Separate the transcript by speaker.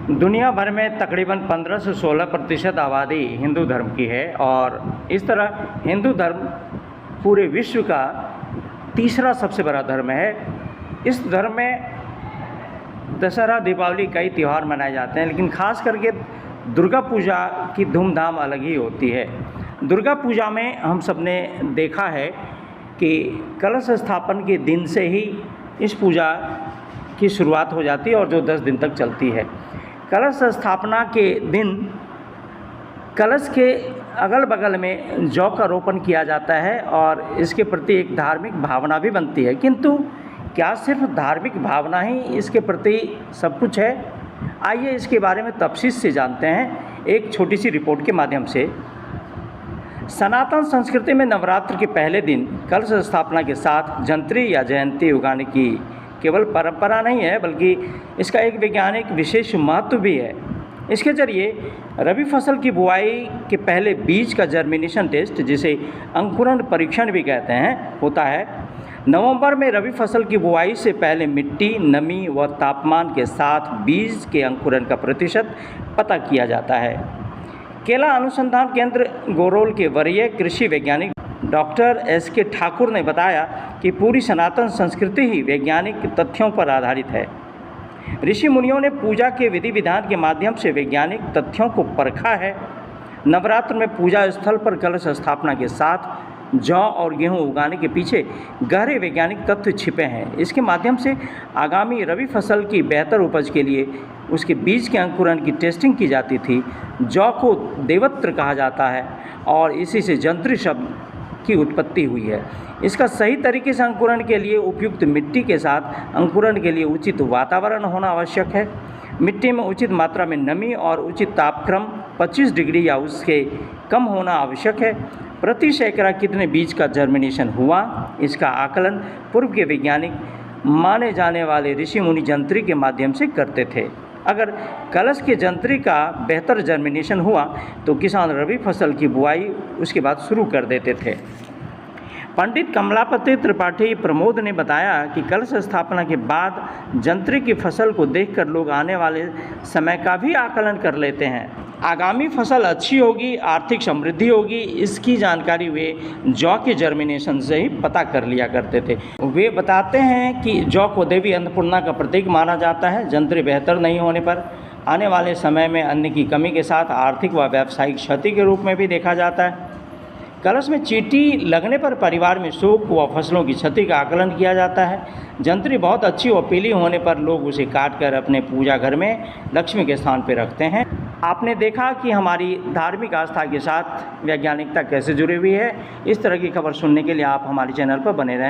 Speaker 1: दुनिया भर में तकरीबन 15 से 16% आबादी हिंदू धर्म की है और इस तरह हिंदू धर्म पूरे विश्व का तीसरा सबसे बड़ा धर्म है। इस धर्म में दशहरा, दीपावली कई त्यौहार मनाए जाते हैं, लेकिन खास करके दुर्गा पूजा की धूमधाम अलग ही होती है। दुर्गा पूजा में हम सब ने देखा है कि कलश स्थापन के दिन से ही इस पूजा की शुरुआत हो जाती है और जो 10 दिन तक चलती है। कलश स्थापना के दिन कलश के अगल बगल में जौ का रोपण किया जाता है और इसके प्रति एक धार्मिक भावना भी बनती है। किंतु क्या सिर्फ धार्मिक भावना ही इसके प्रति सब कुछ है? आइए इसके बारे में तफसील से जानते हैं एक छोटी सी रिपोर्ट के माध्यम से। सनातन संस्कृति में नवरात्र के पहले दिन कलश स्थापना के साथ जंत्री या जयंती उगाने की केवल परंपरा नहीं है, बल्कि इसका एक वैज्ञानिक विशेष महत्व भी है। इसके जरिए रबी फसल की बुआई के पहले बीज का जर्मिनेशन टेस्ट, जिसे अंकुरण परीक्षण भी कहते हैं, होता है। नवंबर में रबी फसल की बुआई से पहले मिट्टी, नमी व तापमान के साथ बीज के अंकुरण का प्रतिशत पता किया जाता है। केला अनुसंधान केंद्र गोरोल के वरीय कृषि वैज्ञानिक डॉक्टर एस.के. ठाकुर ने बताया कि पूरी सनातन संस्कृति ही वैज्ञानिक तथ्यों पर आधारित है। ऋषि मुनियों ने पूजा के विधि विधान के माध्यम से वैज्ञानिक तथ्यों को परखा है। नवरात्र में पूजा स्थल पर कलश स्थापना के साथ जौ और गेहूं उगाने के पीछे गहरे वैज्ञानिक तथ्य छिपे हैं। इसके माध्यम से आगामी रबी फसल की बेहतर उपज के लिए उसके बीज के अंकुरण की टेस्टिंग की जाती थी। जौ को देवत्र कहा जाता है और इसी से जंत्री शब्द की उत्पत्ति हुई है। इसका सही तरीके से अंकुरण के लिए उपयुक्त मिट्टी के साथ अंकुरण के लिए उचित वातावरण होना आवश्यक है। मिट्टी में उचित मात्रा में नमी और उचित तापक्रम 25 डिग्री या उसके कम होना आवश्यक है। प्रति सैकड़ा कितने बीज का जर्मिनेशन हुआ, इसका आकलन पूर्व के वैज्ञानिक माने जाने वाले ऋषि मुनि जंत्री के माध्यम से करते थे। अगर कलश के जंत्री का बेहतर जर्मिनेशन हुआ तो किसान रबी फसल की बुआई उसके बाद शुरू कर देते थे। पंडित कमलापति त्रिपाठी प्रमोद ने बताया कि कलश स्थापना के बाद जंत्री की फसल को देखकर लोग आने वाले समय का भी आकलन कर लेते हैं। आगामी फसल अच्छी होगी, आर्थिक समृद्धि होगी, इसकी जानकारी वे जौ के जर्मिनेशन से ही पता कर लिया करते थे। वे बताते हैं कि जौ को देवी अन्नपूर्णा का प्रतीक माना जाता है। जंत्री बेहतर नहीं होने पर आने वाले समय में अन्न की कमी के साथ आर्थिक व व्यावसायिक क्षति के रूप में भी देखा जाता है। कलश में चींटी लगने पर परिवार में शोक व फसलों की क्षति का आकलन किया जाता है। जंत्री बहुत अच्छी व पीली होने पर लोग उसे काटकर अपने पूजा घर में लक्ष्मी के स्थान पर रखते हैं। आपने देखा कि हमारी धार्मिक आस्था के साथ वैज्ञानिकता कैसे जुड़ी हुई है। इस तरह की खबर सुनने के लिए आप हमारे चैनल पर बने रहें।